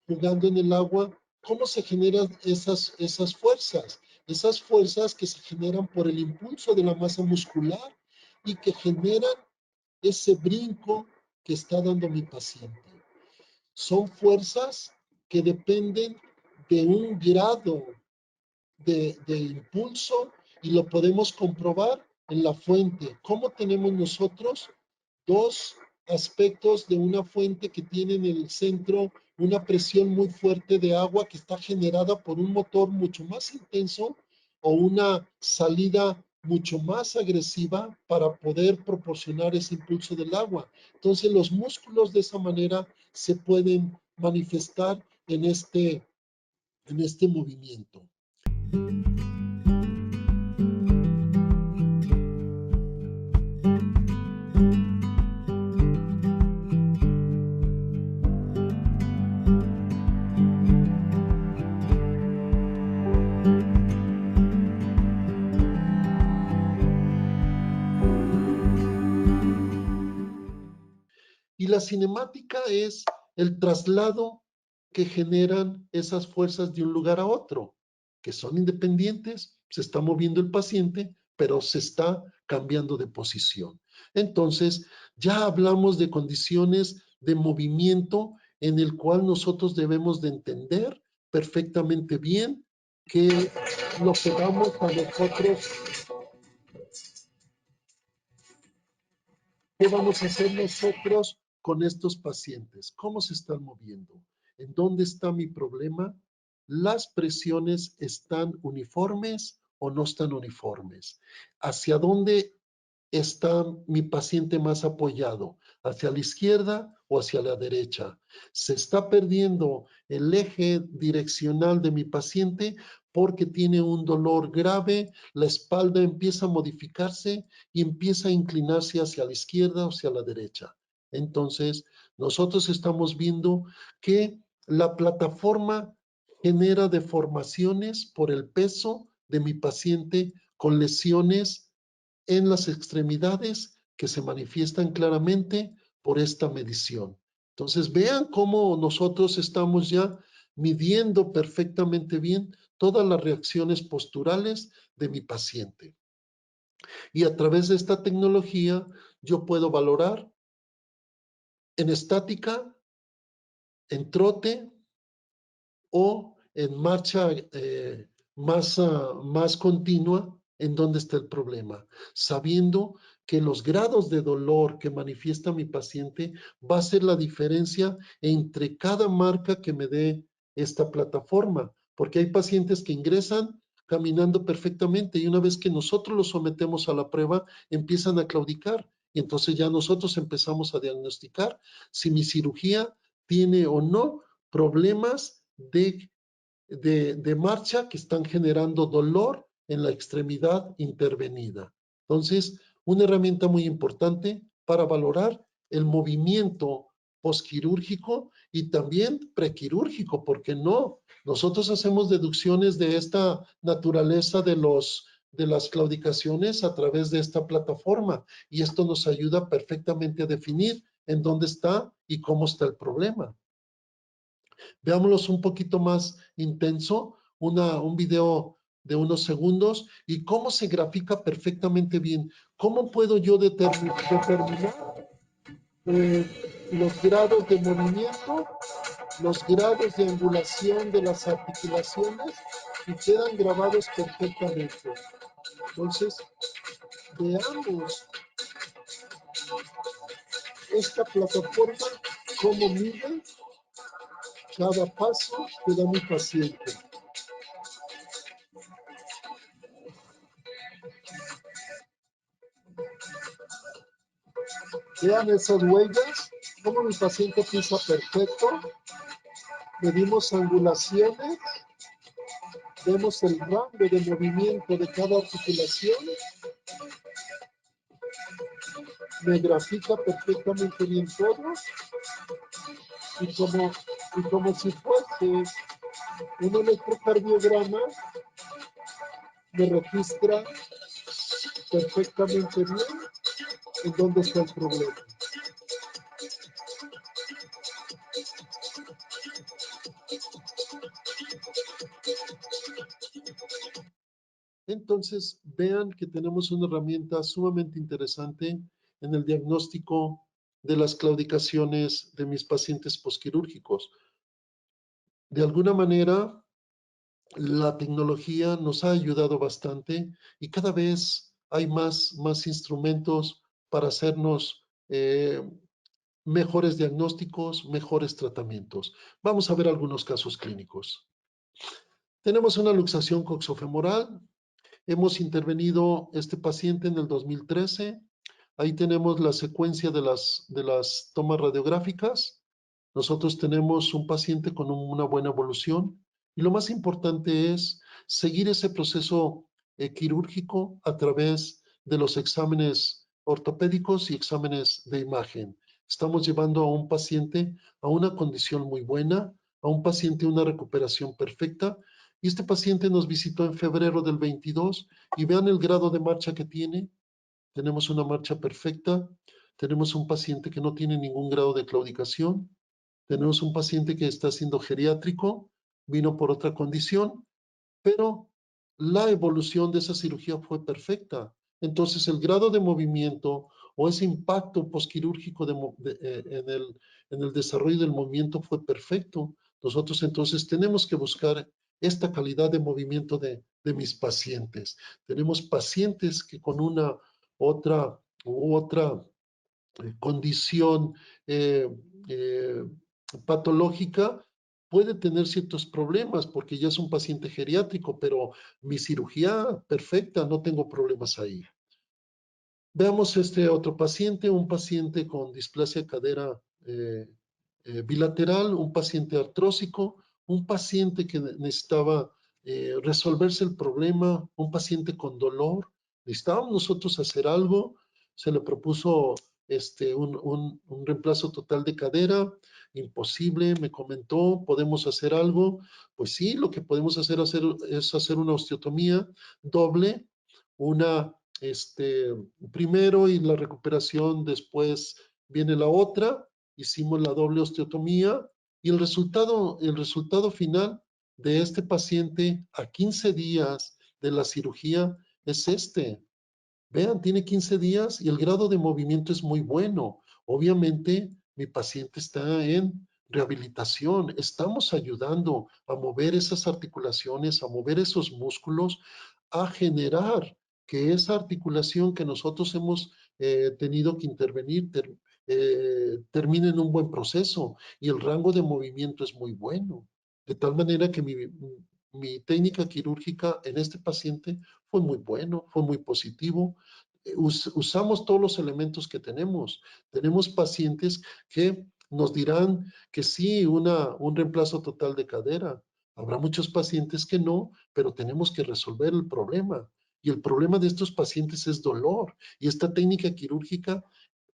jugando en el agua, cómo se generan esas fuerzas. Esas fuerzas que se generan por el impulso de la masa muscular y que generan ese brinco que está dando mi paciente. Son fuerzas que dependen de un grado de impulso y lo podemos comprobar en la fuente. ¿Cómo tenemos nosotros dos aspectos de una fuente que tiene en el centro una presión muy fuerte de agua que está generada por un motor mucho más intenso o una salida mucho más agresiva para poder proporcionar ese impulso del agua. Entonces los músculos de esa manera se pueden manifestar en este movimiento. Y la cinemática es el traslado que generan esas fuerzas de un lugar a otro, que son independientes, se está moviendo el paciente, pero se está cambiando de posición. Entonces, ya hablamos de condiciones de movimiento en el cual nosotros debemos de entender perfectamente bien que lo que vamos a nosotros. ¿Qué vamos a hacer nosotros con estos pacientes? ¿Cómo se están moviendo? ¿En dónde está mi problema? ¿Las presiones están uniformes o no están uniformes? ¿Hacia dónde está mi paciente más apoyado? ¿Hacia la izquierda o hacia la derecha? ¿Se está perdiendo el eje direccional de mi paciente porque tiene un dolor grave? La espalda empieza a modificarse y empieza a inclinarse hacia la izquierda o hacia la derecha. Entonces, nosotros estamos viendo que la plataforma genera deformaciones por el peso de mi paciente con lesiones en las extremidades que se manifiestan claramente por esta medición. Entonces, vean cómo nosotros estamos ya midiendo perfectamente bien todas las reacciones posturales de mi paciente. Y a través de esta tecnología, yo puedo valorar en estática, en trote o en marcha más continua en dónde está el problema, sabiendo que los grados de dolor que manifiesta mi paciente va a ser la diferencia entre cada marca que me dé esta plataforma, porque hay pacientes que ingresan caminando perfectamente y una vez que nosotros los sometemos a la prueba, empiezan a claudicar y entonces ya nosotros empezamos a diagnosticar si mi cirugía tiene o no problemas de marcha que están generando dolor en la extremidad intervenida. Entonces, una herramienta muy importante para valorar el movimiento posquirúrgico y también prequirúrgico, porque no, nosotros hacemos deducciones de esta naturaleza de las claudicaciones a través de esta plataforma y esto nos ayuda perfectamente a definir en dónde está y cómo está el problema. Veámoslos un poquito más intenso, un video de unos segundos y cómo se grafica perfectamente bien. ¿Cómo puedo yo determinar los grados de movimiento, los grados de angulación de las articulaciones y quedan grabados perfectamente? Entonces, veamos esta plataforma, cómo mide cada paso que da mi paciente. Vean esas huellas, cómo mi paciente pisa perfecto. Medimos angulaciones, vemos el rango de movimiento de cada articulación. Me grafica perfectamente bien todo. Y como si fuese un electrocardiograma, me registra perfectamente bien en dónde está el problema. Entonces, vean que tenemos una herramienta sumamente interesante en el diagnóstico de las claudicaciones de mis pacientes posquirúrgicos. De alguna manera, la tecnología nos ha ayudado bastante y cada vez hay más instrumentos para hacernos mejores diagnósticos, mejores tratamientos. Vamos a ver algunos casos clínicos. Tenemos una luxación coxofemoral Hemos intervenido este paciente en el 2013. Ahí tenemos la secuencia de las tomas radiográficas. Nosotros tenemos un paciente con una buena evolución y lo más importante es seguir ese proceso quirúrgico a través de los exámenes ortopédicos y exámenes de imagen. Estamos llevando a un paciente a una condición muy buena, a un paciente a una recuperación perfecta. Y este paciente nos visitó en febrero del 22 y vean el grado de marcha que tiene. Tenemos una marcha perfecta. Tenemos un paciente que no tiene ningún grado de claudicación. Tenemos un paciente que está siendo geriátrico, vino por otra condición, pero la evolución de esa cirugía fue perfecta. Entonces, el grado de movimiento o ese impacto posquirúrgico en el desarrollo del movimiento fue perfecto. Nosotros entonces tenemos que buscar esta calidad de movimiento de mis pacientes. Tenemos pacientes que con una otra condición eh, eh, patológica puede tener ciertos problemas porque ya es un paciente geriátrico, pero mi cirugía perfecta, no tengo problemas ahí. Veamos este otro paciente, un paciente con displasia cadera bilateral, un paciente artrósico, un paciente que necesitaba resolverse el problema, un paciente con dolor. Necesitábamos nosotros hacer algo, se le propuso un reemplazo total de cadera, imposible, me comentó, ¿podemos hacer algo? Pues sí, lo que podemos es hacer una osteotomía doble, una primero y la recuperación después viene la otra. Hicimos la doble osteotomía y el resultado final de este paciente a 15 días de la cirugía es este. Vean, tiene 15 días y el grado de movimiento es muy bueno. Obviamente, mi paciente está en rehabilitación. Estamos ayudando a mover esas articulaciones, a mover esos músculos, a generar que esa articulación que nosotros hemos tenido que intervenir termine en un buen proceso y el rango de movimiento es muy bueno. De tal manera que mi técnica quirúrgica en este paciente fue muy bueno, fue muy positivo. Usamos todos los elementos que tenemos. Tenemos pacientes que nos dirán que sí, un reemplazo total de cadera. Habrá muchos pacientes que no, pero tenemos que resolver el problema. Y el problema de estos pacientes es dolor. Y esta técnica quirúrgica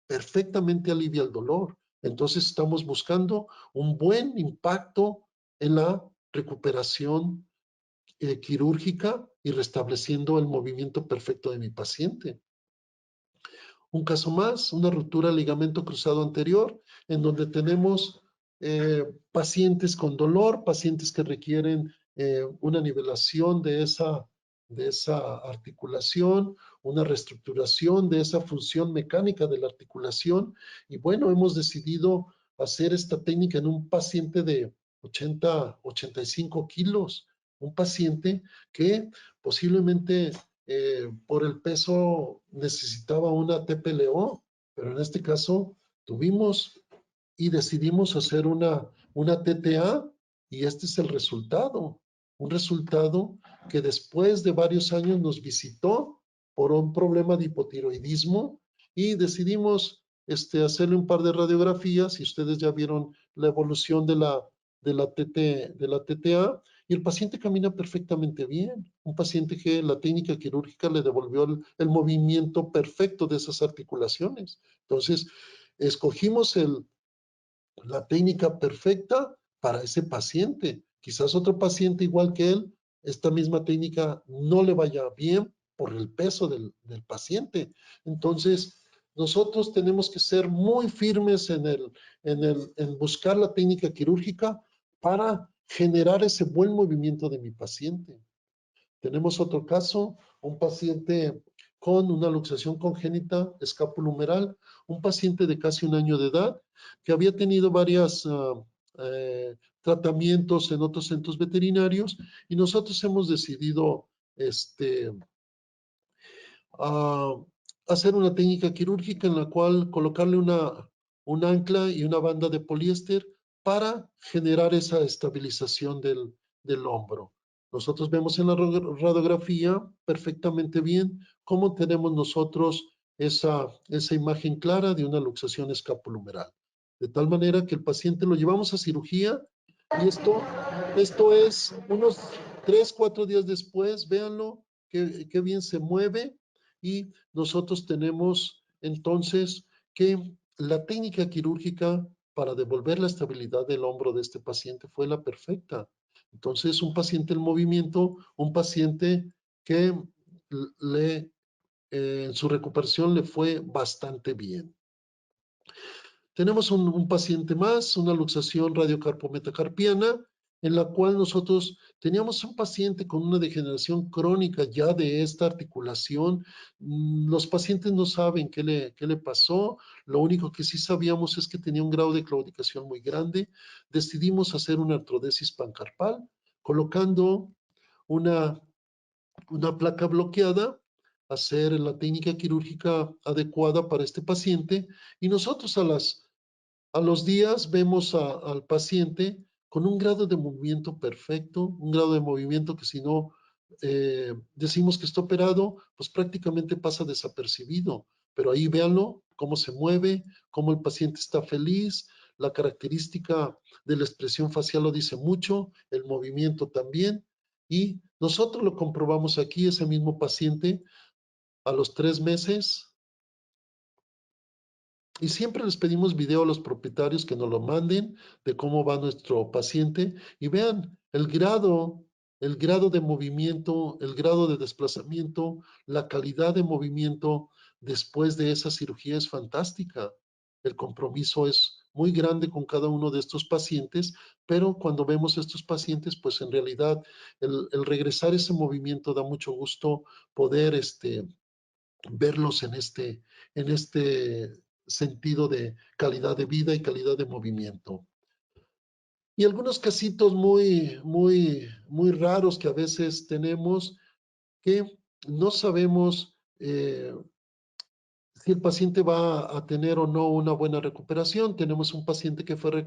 perfectamente alivia el dolor. Entonces estamos buscando un buen impacto en la recuperación quirúrgica y restableciendo el movimiento perfecto de mi paciente. Un caso más, una ruptura de ligamento cruzado anterior, en donde tenemos pacientes con dolor, pacientes que requieren una nivelación de esa articulación, una reestructuración de esa función mecánica de la articulación. Y bueno, hemos decidido hacer esta técnica en un paciente de 85 kilos, un paciente que posiblemente por el peso necesitaba una TPLO, pero en este caso tuvimos y decidimos hacer una TTA y este es el resultado. Un resultado que después de varios años nos visitó por un problema de hipotiroidismo y decidimos hacerle un par de radiografías y ustedes ya vieron la evolución de la TTA y el paciente camina perfectamente bien. Un paciente que la técnica quirúrgica le devolvió el movimiento perfecto de esas articulaciones. Entonces, escogimos la técnica perfecta para ese paciente. Quizás otro paciente igual que él, esta misma técnica no le vaya bien por el peso del paciente. Entonces, nosotros tenemos que ser muy firmes en buscar la técnica quirúrgica para generar ese buen movimiento de mi paciente. Tenemos otro caso, un paciente con una luxación congénita escapulohumeral, un paciente de casi un año de edad que había tenido varios tratamientos en otros centros veterinarios y nosotros hemos decidido a hacer una técnica quirúrgica en la cual colocarle un ancla y una banda de poliéster para generar esa estabilización del hombro. Nosotros vemos en la radiografía perfectamente bien cómo tenemos nosotros esa imagen clara de una luxación escapulohumeral. De tal manera que el paciente lo llevamos a cirugía y esto es unos 3, 4 días después, véanlo, qué bien se mueve y nosotros tenemos entonces que la técnica quirúrgica para devolver la estabilidad del hombro de este paciente fue la perfecta. Entonces, un paciente en movimiento, un paciente que en su recuperación le fue bastante bien. Tenemos un paciente más, una luxación radiocarpometacarpiana, en la cual nosotros teníamos un paciente con una degeneración crónica ya de esta articulación. Los pacientes no saben qué le pasó, lo único que sí sabíamos es que tenía un grado de claudicación muy grande. Decidimos hacer una artrodesis pancarpal, colocando una placa bloqueada, hacer la técnica quirúrgica adecuada para este paciente y nosotros a los días vemos al paciente con un grado de movimiento perfecto, un grado de movimiento que si no decimos que está operado, pues prácticamente pasa desapercibido. Pero ahí véanlo, cómo se mueve, cómo el paciente está feliz, la característica de la expresión facial lo dice mucho, el movimiento también. Y nosotros lo comprobamos aquí, ese mismo paciente, a los 3 meses. Y siempre les pedimos video a los propietarios que nos lo manden de cómo va nuestro paciente y vean el grado de movimiento, el grado de desplazamiento, la calidad de movimiento después de esa cirugía es fantástica. El compromiso es muy grande con cada uno de estos pacientes, pero cuando vemos estos pacientes, pues en realidad el regresar ese movimiento da mucho gusto poder verlos en este sentido de calidad de vida y calidad de movimiento. Y algunos casitos muy raros que a veces tenemos que no sabemos si el paciente va a tener o no una buena recuperación. Tenemos un paciente que fue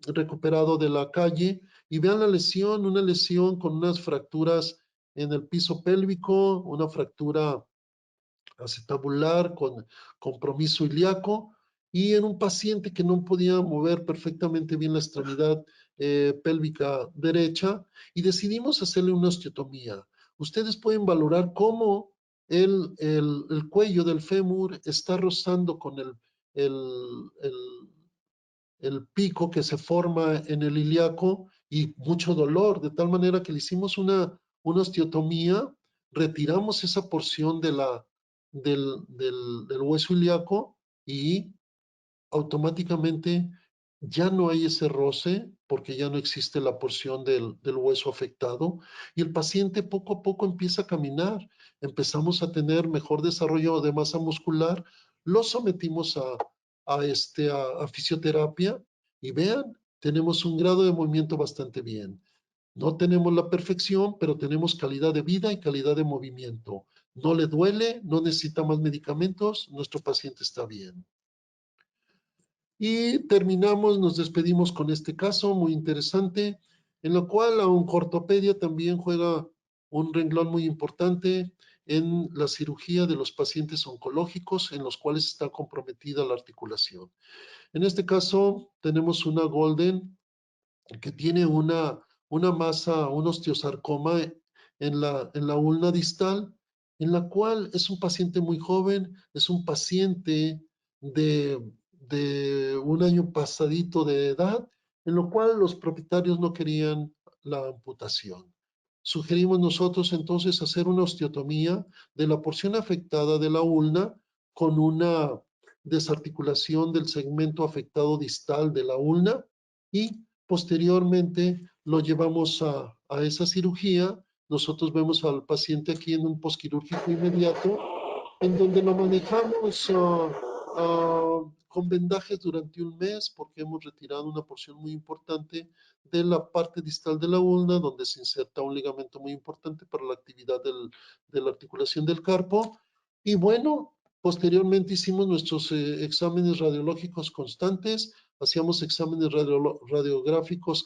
recuperado de la calle y vean la lesión, una lesión con unas fracturas en el piso pélvico, una fractura acetabular con compromiso ilíaco y en un paciente que no podía mover perfectamente bien la extremidad pélvica derecha y decidimos hacerle una osteotomía. Ustedes pueden valorar cómo el cuello del fémur está rozando con el, el el pico que se forma en el ilíaco y mucho dolor, de tal manera que le hicimos una osteotomía, retiramos esa porción del hueso ilíaco y automáticamente ya no hay ese roce porque ya no existe la porción del hueso afectado y el paciente poco a poco empieza a caminar. Empezamos a tener mejor desarrollo de masa muscular, lo sometimos a fisioterapia y vean, tenemos un grado de movimiento bastante bien. No tenemos la perfección, pero tenemos calidad de vida y calidad de movimiento. No le duele, no necesita más medicamentos, nuestro paciente está bien. Y terminamos, nos despedimos con este caso muy interesante, en lo cual la oncortopedia también juega un renglón muy importante en la cirugía de los pacientes oncológicos en los cuales está comprometida la articulación. En este caso tenemos una Golden que tiene una masa, un osteosarcoma en la ulna distal, en la cual es un paciente muy joven, es un paciente de un año pasadito de edad, en lo cual los propietarios no querían la amputación. Sugerimos nosotros entonces hacer una osteotomía de la porción afectada de la ulna con una desarticulación del segmento afectado distal de la ulna y posteriormente lo llevamos a esa cirugía. Nosotros vemos al paciente aquí en un posquirúrgico inmediato, en donde lo manejamos con vendajes durante un mes porque hemos retirado una porción muy importante de la parte distal de la ulna, donde se inserta un ligamento muy importante para la actividad de la articulación del carpo. Y bueno, posteriormente hicimos nuestros exámenes radiológicos constantes, hacíamos exámenes radiográficos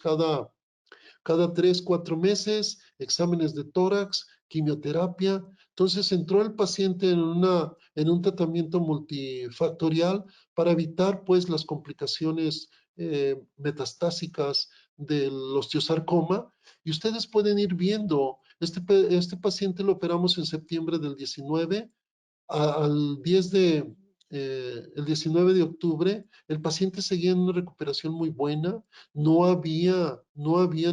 cada 3, 4 meses, exámenes de tórax, quimioterapia. Entonces entró el paciente en un tratamiento multifactorial para evitar pues las complicaciones metastásicas del osteosarcoma. Y ustedes pueden ir viendo, este paciente lo operamos en septiembre del 19, al 10 de, el 19 de octubre, el paciente seguía en una recuperación muy buena, no había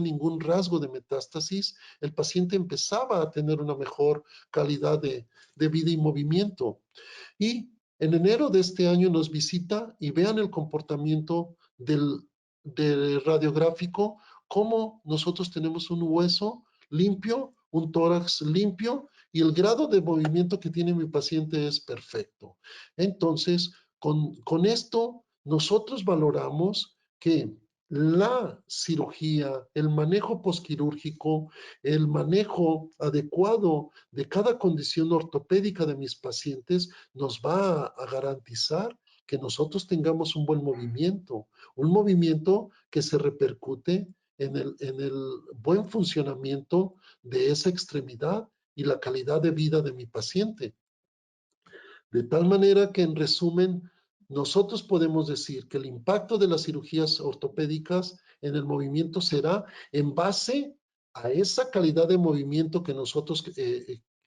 ningún rasgo de metástasis, el paciente empezaba a tener una mejor calidad de vida y movimiento. Y en enero de este año nos visita y vean el comportamiento del radiográfico, cómo nosotros tenemos un hueso limpio, un tórax limpio y el grado de movimiento que tiene mi paciente es perfecto. Entonces, con esto nosotros valoramos que la cirugía, el manejo posquirúrgico, el manejo adecuado de cada condición ortopédica de mis pacientes nos va a garantizar que nosotros tengamos un movimiento que se repercute en el buen funcionamiento de esa extremidad y la calidad de vida de mi paciente. De tal manera que, en resumen, nosotros podemos decir que el impacto de las cirugías ortopédicas en el movimiento será en base a esa calidad de movimiento que nosotros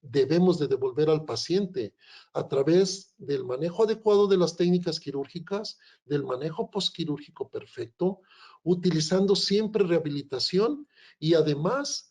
debemos de devolver al paciente a través del manejo adecuado de las técnicas quirúrgicas, del manejo postquirúrgico perfecto, utilizando siempre rehabilitación y además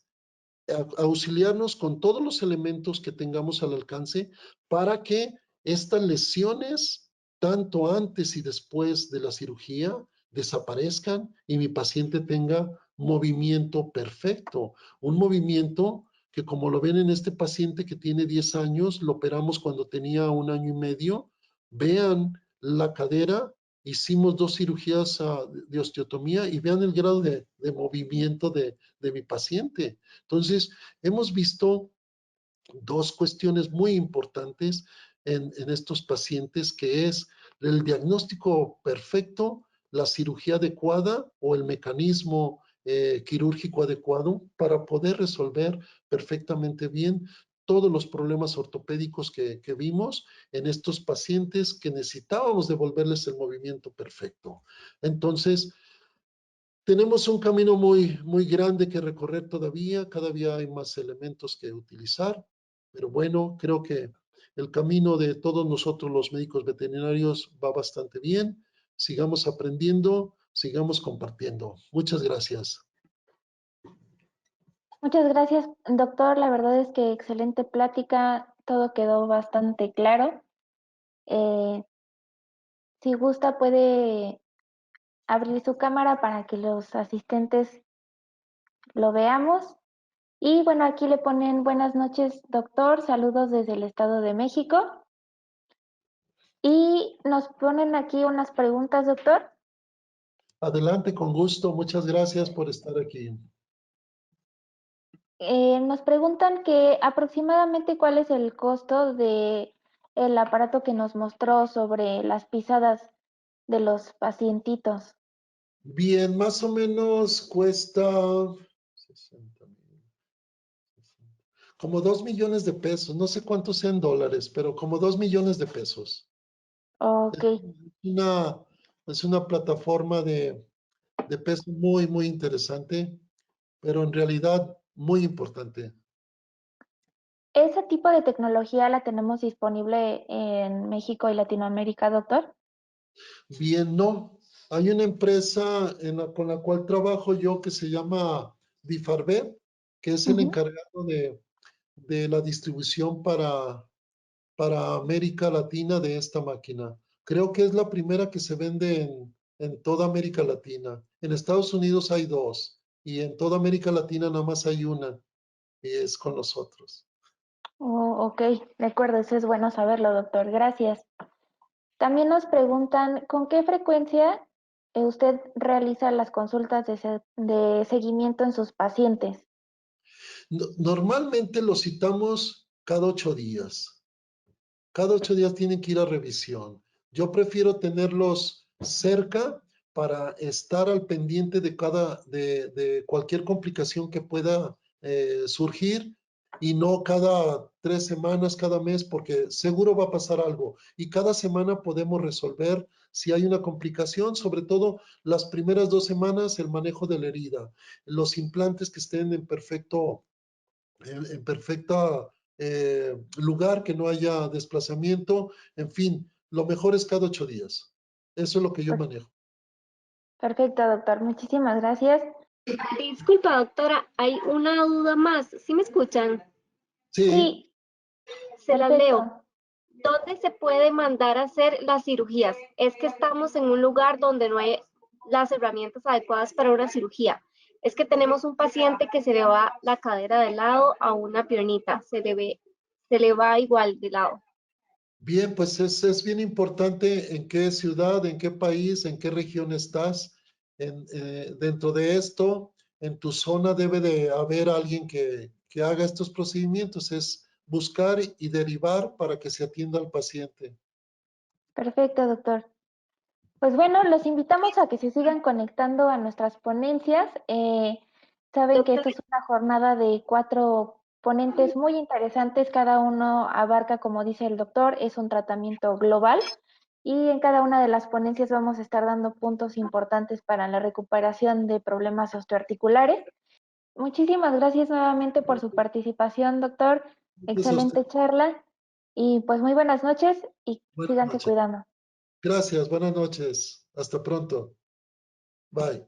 auxiliarnos con todos los elementos que tengamos al alcance para que estas lesiones, tanto antes y después de la cirugía, desaparezcan y mi paciente tenga movimiento perfecto. Un movimiento que, como lo ven en este paciente que tiene 10 años, lo operamos cuando tenía 1 año y medio. Vean la cadera, hicimos 2 cirugías de osteotomía y vean el grado de movimiento de mi paciente. Entonces, hemos visto 2 cuestiones muy importantes en estos pacientes, que es el diagnóstico perfecto, la cirugía adecuada o el mecanismo quirúrgico adecuado para poder resolver perfectamente bien todos los problemas ortopédicos que vimos en estos pacientes que necesitábamos devolverles el movimiento perfecto. Entonces, tenemos un camino muy grande que recorrer todavía, cada día hay más elementos que utilizar, pero bueno, creo que el camino de todos nosotros los médicos veterinarios va bastante bien. Sigamos aprendiendo, sigamos compartiendo. Muchas gracias. Muchas gracias, doctor. La verdad es que excelente plática, todo quedó bastante claro. Eh, si gusta, puede abrir su cámara para que los asistentes lo veamos. Y bueno, aquí le ponen buenas noches, doctor. Saludos desde el Estado de México. Y nos ponen aquí unas preguntas, doctor. Adelante, con gusto. Muchas gracias por estar aquí. Nos preguntan que aproximadamente cuál es el costo de el aparato que nos mostró sobre las pisadas de los pacientitos. Bien, más o menos cuesta 60,000, como 2 millones de pesos. No sé cuántos sean dólares, pero como 2 millones de pesos. Ok. Una, es una plataforma de peso muy interesante, pero en realidad muy importante. ¿Ese tipo de tecnología la tenemos disponible en México y Latinoamérica, doctor? Bien, no. Hay una empresa con la cual trabajo yo que se llama Difarber, que es el Ujú. encargado de la distribución para América Latina de esta máquina. Creo que es la primera que se vende en toda América Latina. En Estados Unidos hay 2 y en toda América Latina nada más hay una y es con nosotros. Oh, ok, de acuerdo, eso es bueno saberlo, doctor. Gracias. También nos preguntan, ¿con qué frecuencia usted realiza las consultas de seguimiento en sus pacientes? Normalmente los citamos cada 8 días. Cada 8 días tienen que ir a revisión. Yo prefiero tenerlos cerca para estar al pendiente de cualquier complicación que pueda surgir y no cada 3 semanas, cada mes, porque seguro va a pasar algo. Y cada semana podemos resolver si hay una complicación, sobre todo las primeras 2 semanas, el manejo de la herida, los implantes que estén en perfecta lugar, que no haya desplazamiento, en fin, lo mejor es cada 8 días. Eso es lo que yo Per- manejo. Perfecto, doctor. Muchísimas gracias. Disculpa, doctora, hay una duda más. ¿Sí me escuchan? Sí, Sí, Se las leo. perfecto. ¿Dónde se puede mandar a hacer las cirugías? Es que estamos en un lugar donde no hay las herramientas adecuadas para una cirugía. Es que tenemos un paciente que se le va la cadera de lado a una piernita, se le va igual de lado. bien, pues es bien importante en qué ciudad, en qué país, en qué región estás. Dentro de esto, en tu zona debe de haber alguien que haga estos procedimientos. Es buscar y derivar para que se atienda al paciente. Perfecto, doctor. Pues bueno, los invitamos a que se sigan conectando a nuestras ponencias. Saben que Doctora, esta es una jornada de 4 ponentes muy interesantes. Cada uno abarca, como dice el doctor, es un tratamiento global y en cada una de las ponencias vamos a estar dando puntos importantes para la recuperación de problemas osteoarticulares. Muchísimas gracias nuevamente por su participación, doctor. Gracias a usted. Excelente charla y pues muy buenas noches y Buenas síganse noches. cuidando. Gracias, buenas noches. Hasta pronto. Bye.